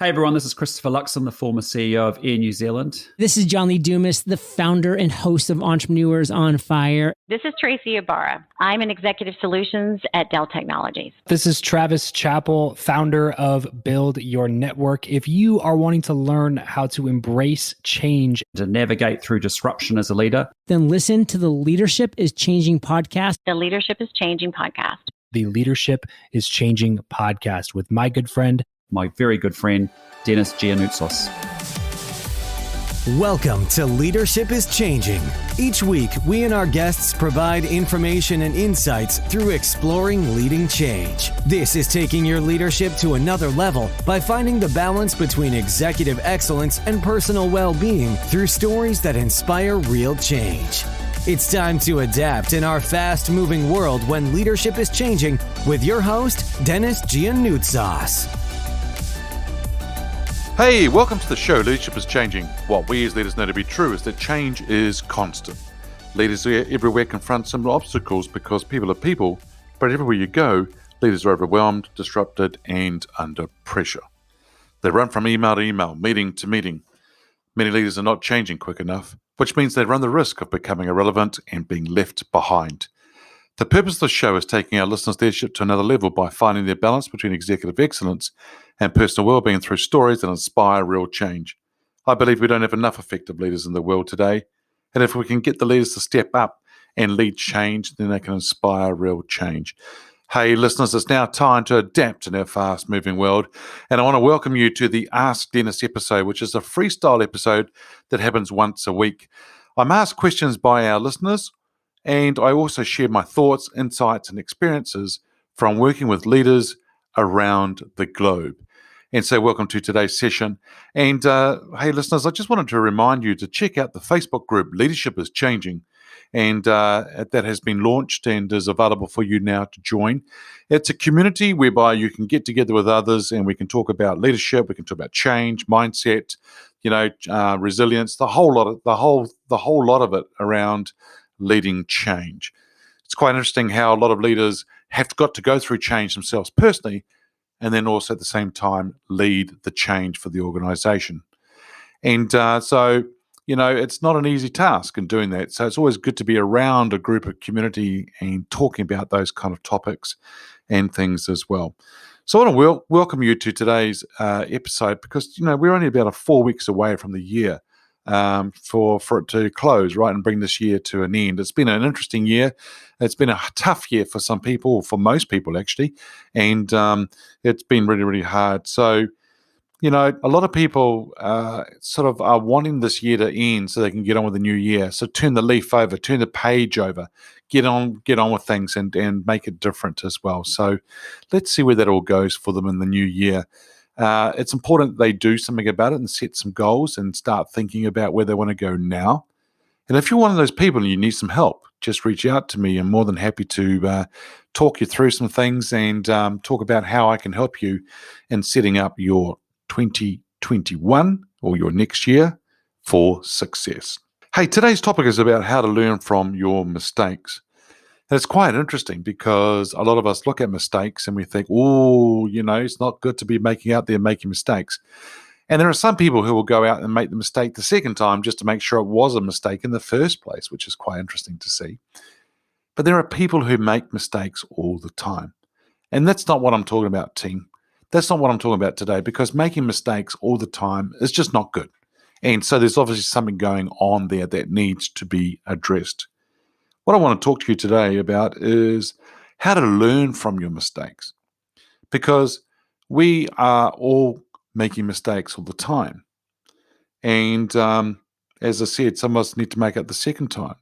Hey everyone, this is Christopher Luxon, the former CEO of Air New Zealand. This is John Lee Dumas, the founder and host of Entrepreneurs on Fire. This is Tracy Ibarra. I'm in Executive Solutions at Dell Technologies. This is Travis Chappell, founder of Build Your Network. If you are wanting to learn how to embrace change, To navigate through disruption as a leader, Then listen to the Leadership is Changing podcast. The Leadership is Changing podcast. the Leadership is Changing podcast with my good friend, my very good friend, Denis Giannoutsos. Welcome to Leadership is Changing. Each week, we and our guests provide information and insights through exploring leading change. This is taking your leadership to another level by finding the balance between executive excellence and personal well-being through stories that inspire real change. It's time to adapt in our fast-moving world when leadership is changing with your host, Denis Giannoutsos. Hey, welcome to the show, Leadership is Changing. What we as leaders know to be true is that change is constant. Leaders everywhere confront similar obstacles because people are people, but everywhere you go, leaders are overwhelmed, disrupted, and under pressure. They run from email to email, meeting to meeting. Many leaders are not changing quick enough, which means they run the risk of becoming irrelevant and being left behind. The purpose of the show is taking our listeners' leadership to another level by finding their balance between executive excellence and personal well-being through stories that inspire real change. I believe we don't have enough effective leaders in the world today, and if we can get the leaders to step up and lead change, then they can inspire real change. Hey listeners, it's now time to adapt in our fast-moving world, and I want to welcome you to the Ask Denis episode, which is a freestyle episode that happens once a week. I'm asked questions by our listeners, and I also share my thoughts, insights, and experiences from working with leaders around the globe. And so welcome to today's session. And hey, listeners, I just wanted to remind you to check out the Facebook group, Leadership is Changing. And that has been launched and is available for you now to join. It's a community whereby you can get together with others and we can talk about leadership, we can talk about change, mindset, resilience, the whole lot of it around leading change. It's quite interesting how a lot of leaders have got to go through change themselves personally, and then also at the same time lead the change for the organization. And so it's not an easy task in doing that. So it's always good to be around a group of community and talking about those kind of topics and things as well. So I want to welcome you to today's episode because, we're only about 4 weeks away from the year for it to close, right, and bring this year to an end. It's been an interesting year. It's been a tough year for some people, for most people actually, and it's been really, really hard. So, a lot of people sort of are wanting this year to end so they can get on with the new year. So turn the leaf over, turn the page over, get on with things and make it different as well. So let's see where that all goes for them in the new year. It's important that they do something about it and set some goals and start thinking about where they want to go now. And if you're one of those people and you need some help, just reach out to me. I'm more than happy to talk you through some things and talk about how I can help you in setting up your 2021 or your next year for success. Hey, today's topic is about how to learn from your mistakes. And it's quite interesting because a lot of us look at mistakes and we think, it's not good to be making mistakes. And there are some people who will go out and make the mistake the second time just to make sure it was a mistake in the first place, which is quite interesting to see. But there are people who make mistakes all the time. And that's not what I'm talking about, team. That's not what I'm talking about today, because making mistakes all the time is just not good. And so there's obviously something going on there that needs to be addressed. What I want to talk to you today about is how to learn from your mistakes, because we are all making mistakes all the time. And as I said, some of us need to make it the second time.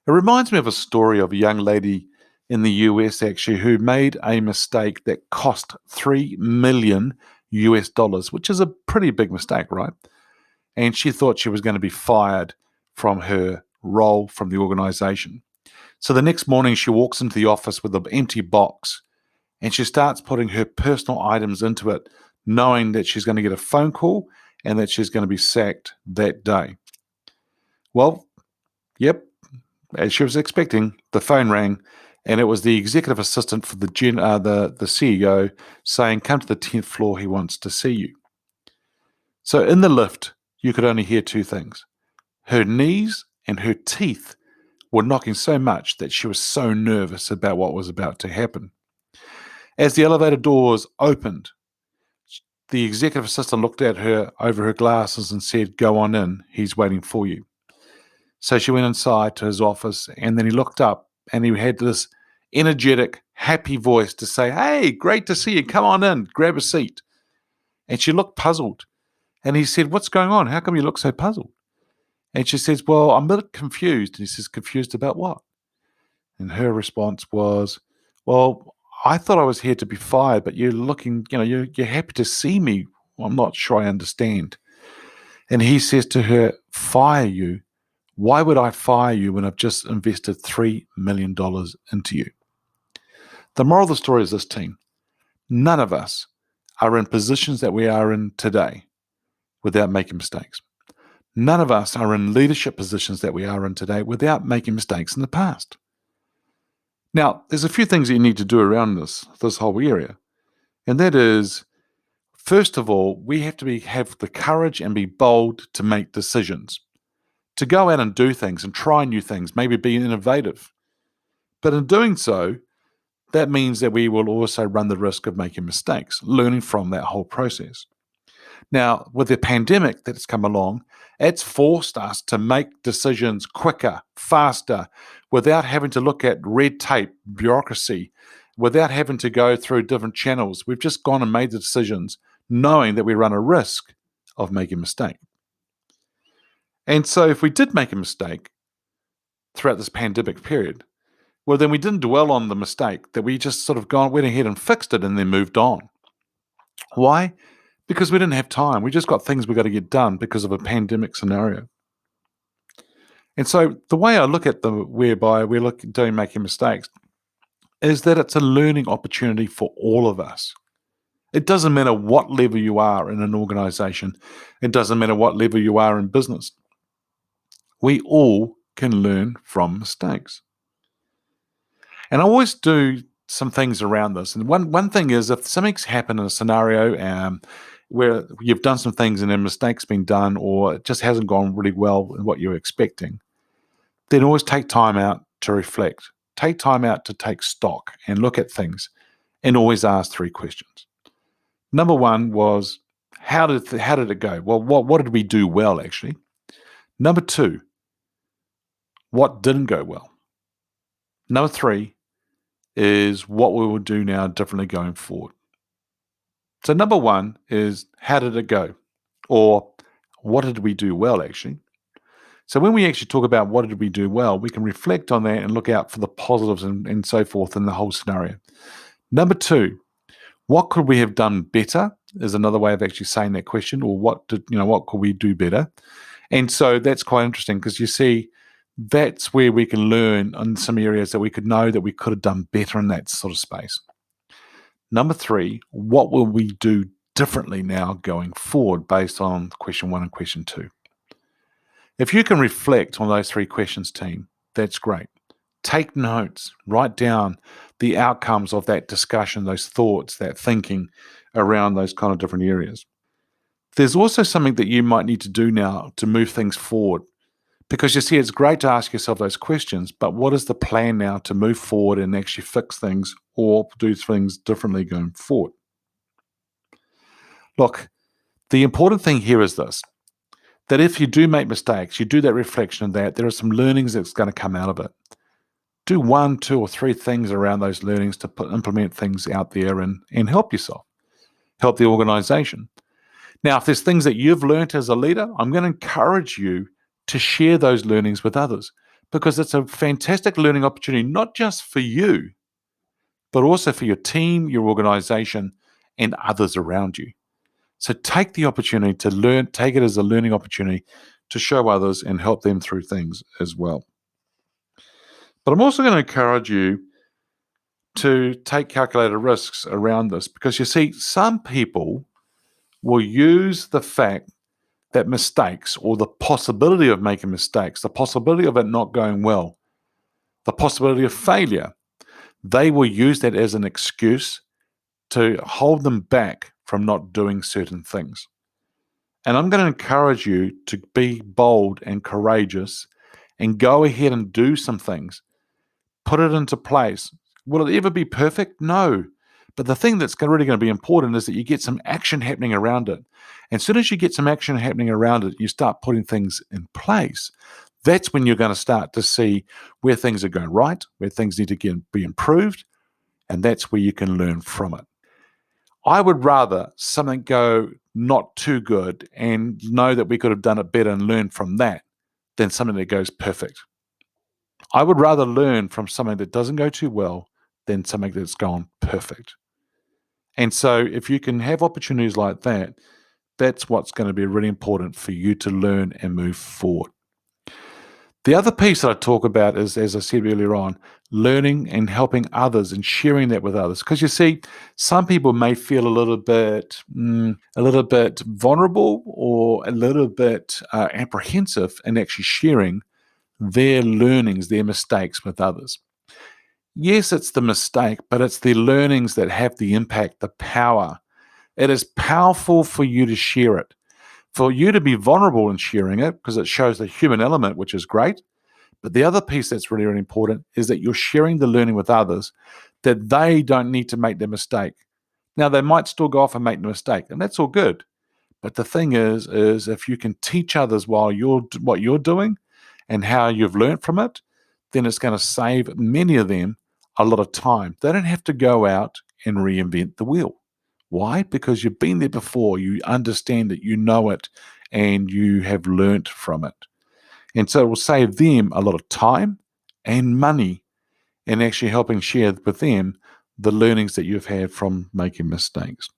It reminds me of a story of a young lady in the US actually who made a mistake that cost $3 million, which is a pretty big mistake, right? And she thought she was going to be fired from her role from the organization. So the next morning she walks into the office with an empty box and she starts putting her personal items into it, knowing that she's going to get a phone call and that she's going to be sacked that day. Well, yep, as she was expecting, the phone rang, and it was the executive assistant for the CEO saying, "Come to the 10th floor, he wants to see you." So in the lift, you could only hear two things. Her knees and her teeth were knocking so much that she was so nervous about what was about to happen. As the elevator doors opened, the executive assistant looked at her over her glasses and said, "Go on in, he's waiting for you." So she went inside to his office, and then he looked up and he had this energetic, happy voice to say, "Hey, great to see you. Come on in, grab a seat." And she looked puzzled. And he said, "What's going on? How come you look so puzzled?" And she says, "Well, I'm a bit confused." And he says, "Confused about what?" And her response was, "Well, I thought I was here to be fired, but you're looking, you're happy to see me. Well, I'm not sure I understand." And he says to her, "Fire you? Why would I fire you when I've just invested $3 million into you?" The moral of the story is this, team. None of us are in positions that we are in today without making mistakes. None of us are in leadership positions that we are in today without making mistakes in the past. Now, there's a few things that you need to do around this whole area. And that is, first of all, we have to have the courage and be bold to make decisions, to go out and do things and try new things, maybe be innovative. But in doing so, that means that we will also run the risk of making mistakes, learning from that whole process. Now, with the pandemic that's come along, it's forced us to make decisions quicker, faster, without having to look at red tape, bureaucracy, without having to go through different channels. We've just gone and made the decisions knowing that we run a risk of making a mistake. And so if we did make a mistake throughout this pandemic period, well, then we didn't dwell on the mistake, that we just sort of went ahead and fixed it and then moved on. Why? Because we didn't have time. We just got things we got to get done because of a pandemic scenario. And so the way I look at whereby we're doing making mistakes is that it's a learning opportunity for all of us. It doesn't matter what level you are in an organization. It doesn't matter what level you are in business. We all can learn from mistakes. And I always do some things around this. And one thing is, if something's happened in a scenario where you've done some things and a mistake's been done, or it just hasn't gone really well in what you're expecting, then always take time out to reflect. Take time out to take stock and look at things, and always ask 3 questions. Number 1 was, how did it go? Well, what did we do well, actually? Number 2, what didn't go well? Number 3 is what we will do now differently going forward. So number 1 is, how did it go? Or what did we do well, actually? So when we actually talk about what did we do well, we can reflect on that and look out for the positives and so forth in the whole scenario. Number 2, what could we have done better is another way of actually saying that question, or what could we do better? And so that's quite interesting, because you see, that's where we can learn in some areas that we could know that we could have done better in that sort of space. Number 3, what will we do differently now going forward based on question 1 and question 2? If you can reflect on those 3 questions, team, that's great. Take notes, write down the outcomes of that discussion, those thoughts, that thinking around those kind of different areas. There's also something that you might need to do now to move things forward. Because you see, it's great to ask yourself those questions, but what is the plan now to move forward and actually fix things or do things differently going forward? Look, the important thing here is this, that if you do make mistakes, you do that reflection of that, there are some learnings that's going to come out of it. Do 1, 2, or 3 things around those learnings to implement things out there and help yourself, help the organization. Now, if there's things that you've learned as a leader, I'm going to encourage you to share those learnings with others, because it's a fantastic learning opportunity, not just for you, but also for your team, your organization, and others around you. So take the opportunity to learn, take it as a learning opportunity to show others and help them through things as well. But I'm also going to encourage you to take calculated risks around this, because you see, some people will use the fact that mistakes, or the possibility of making mistakes, the possibility of it not going well, the possibility of failure, they will use that as an excuse to hold them back from not doing certain things. And I'm going to encourage you to be bold and courageous and go ahead and do some things. Put it into place. Will it ever be perfect? No. But the thing that's really going to be important is that you get some action happening around it. And as soon as you get some action happening around it, you start putting things in place. That's when you're going to start to see where things are going right, where things need to be improved, and that's where you can learn from it. I would rather something go not too good and know that we could have done it better and learn from that than something that goes perfect. I would rather learn from something that doesn't go too well than something that's gone perfect. And so if you can have opportunities like that, that's what's going to be really important for you to learn and move forward. The other piece that I talk about is, as I said earlier on, learning and helping others and sharing that with others. Because you see, some people may feel a little bit vulnerable or a little bit apprehensive in actually sharing their learnings, their mistakes with others. Yes, it's the mistake, but it's the learnings that have the impact, the power. It is powerful for you to share it. For you to be vulnerable in sharing it, because it shows the human element, which is great. But the other piece that's really, really important is that you're sharing the learning with others, that they don't need to make the mistake. Now, they might still go off and make the mistake, and that's all good. But the thing is if you can teach others what you're doing and how you've learned from it, then it's going to save many of them a lot of time. They don't have to go out and reinvent the wheel. Why? Because you've been there before, you understand it, you know it, and you have learnt from it. And so it will save them a lot of time and money in actually helping share with them the learnings that you've had from making mistakes.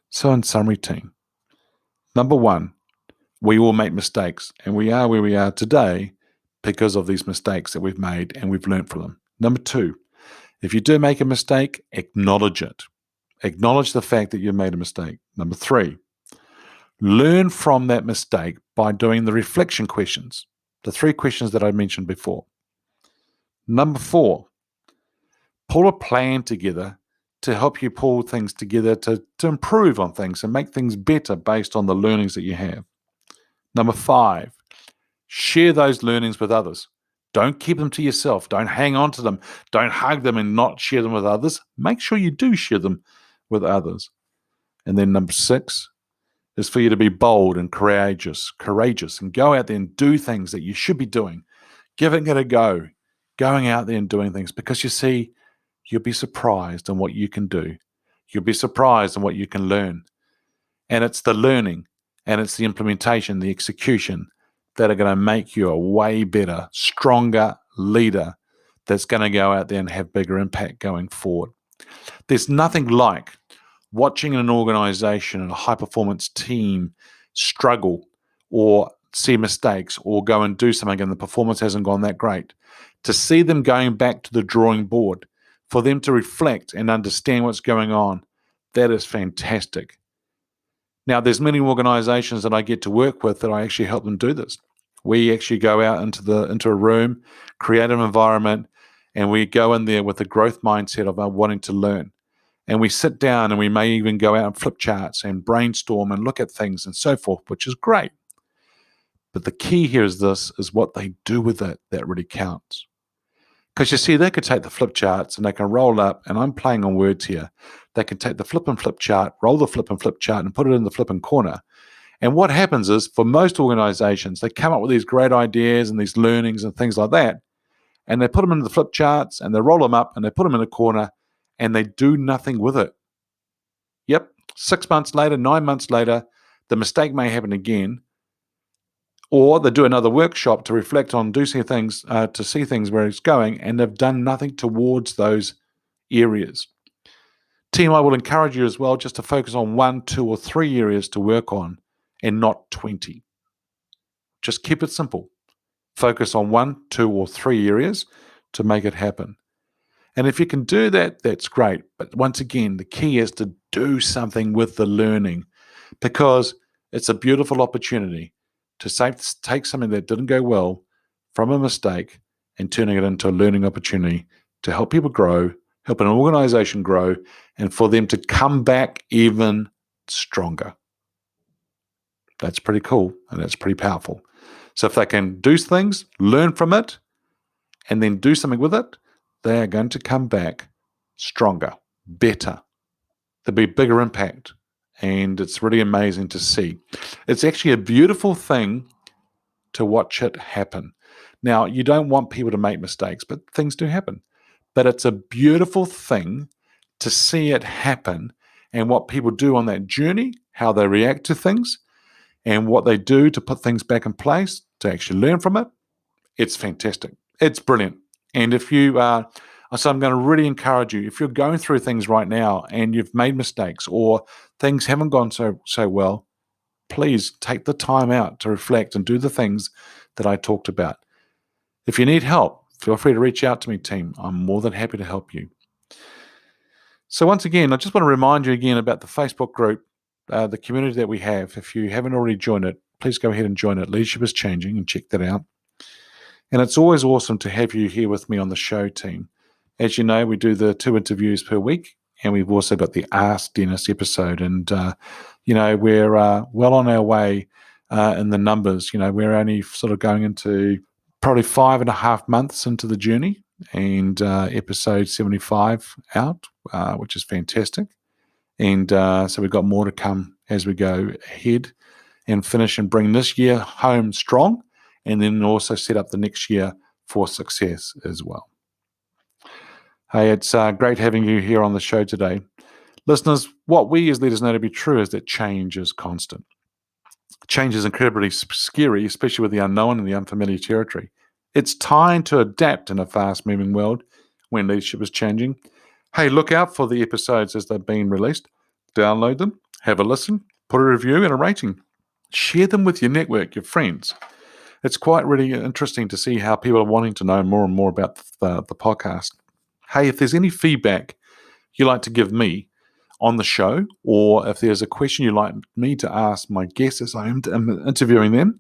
So in summary, team, number one, we all make mistakes, and we are where we are today because of these mistakes that we've made and we've learnt from them. Number two, if you do make a mistake, acknowledge it. Acknowledge the fact that you made a mistake. Number three, learn from that mistake by doing the reflection questions, the 3 questions that I mentioned before. Number four, pull a plan together to help you pull things together to improve on things and make things better based on the learnings that you have. Number five, share those learnings with others. Don't keep them to yourself. Don't hang on to them. Don't hug them and not share them with others. Make sure you do share them with others. And then number 6 is for you to be bold and courageous and go out there and do things that you should be doing, giving it a go, going out there and doing things, because you see, you'll be surprised in what you can do. You'll be surprised in what you can learn. And it's the learning and it's the implementation, the execution that are going to make you a way better, stronger leader that's going to go out there and have bigger impact going forward. There's nothing like watching an organization and a high-performance team struggle or see mistakes or go and do something and the performance hasn't gone that great. To see them going back to the drawing board, for them to reflect and understand what's going on, that is fantastic. Now, there's many organizations that I get to work with that I actually help them do this. We actually go out into a room, create an environment, and we go in there with a growth mindset of wanting to learn. And we sit down and we may even go out and flip charts and brainstorm and look at things and so forth, which is great. But the key here is what they do with it that really counts. Because you see, they could take the flip charts and they can roll up, and I'm playing on words here. They can take the flip and flip chart, roll the flip and flip chart and put it in the flip and corner. And what happens is, for most organizations, they come up with these great ideas and these learnings and things like that, and they put them into the flip charts and they roll them up and they put them in a corner and they do nothing with it. Yep, 6 months later, 9 months later, the mistake may happen again, or they do another workshop to reflect on, to see things where it's going, and they've done nothing towards those areas. Team, I will encourage you as well just to focus on 1, 2, or 3 areas to work on and not 20. Just keep it simple. Focus on 1, 2, or 3 areas to make it happen. And if you can do that, that's great. But once again, the key is to do something with the learning, because it's a beautiful opportunity to take something that didn't go well from a mistake and turning it into a learning opportunity to help people grow, help an organization grow, and for them to come back even stronger. That's pretty cool and that's pretty powerful. So if they can do things, learn from it, and then do something with it, they are going to come back stronger, better. There'll be a bigger impact. And it's really amazing to see. It's actually a beautiful thing to watch it happen. Now, you don't want people to make mistakes, but things do happen. But it's a beautiful thing to see it happen and what people do on that journey, how they react to things, and what they do to put things back in place, to actually learn from it. It's fantastic. It's brilliant. And if you are, so I'm going to really encourage you, if you're going through things right now and you've made mistakes or things haven't gone so well, please take the time out to reflect and do the things that I talked about. If you need help, feel free to reach out to me, team. I'm more than happy to help you. So once again, I just want to remind you again about the Facebook group, the community that we have. If you haven't already joined it, please go ahead and join it. Leadership is Changing, and check that out. And it's always awesome to have you here with me on the show, team. As you know, we do the 2 interviews per week, and we've also got the Ask Denis episode. And, we're well on our way in the numbers. We're only sort of going into probably 5.5 months into the journey, and episode 75 out, which is fantastic. And so we've got more to come as we go ahead and finish and bring this year home strong, and then also set up the next year for success as well. Hey, it's great having you here on the show today. Listeners, what we as leaders know to be true is that change is constant. Change is incredibly scary, especially with the unknown and the unfamiliar territory. It's time to adapt in a fast-moving world when leadership is changing. Hey, look out for the episodes as they're being released. Download them, have a listen, put a review and a rating. Share them with your network, your friends. It's quite really interesting to see how people are wanting to know more and more about the podcast. Hey, if there's any feedback you'd like to give me on the show, or if there's a question you'd like me to ask my guests as I'm interviewing them,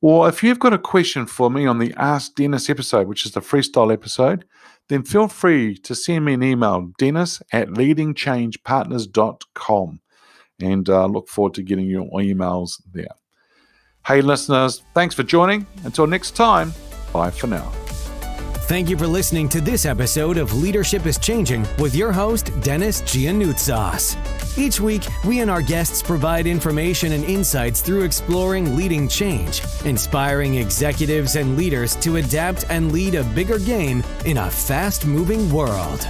or if you've got a question for me on the Ask Denis episode, which is the freestyle episode, then feel free to send me an email, dennis@leadingchangepartners.com, and look forward to getting your emails there. Hey, listeners, thanks for joining. Until next time, bye for now. Thank you for listening to this episode of Leadership is Changing with your host, Denis Giannoutsas. Each week, we and our guests provide information and insights through exploring leading change, inspiring executives and leaders to adapt and lead a bigger game in a fast-moving world.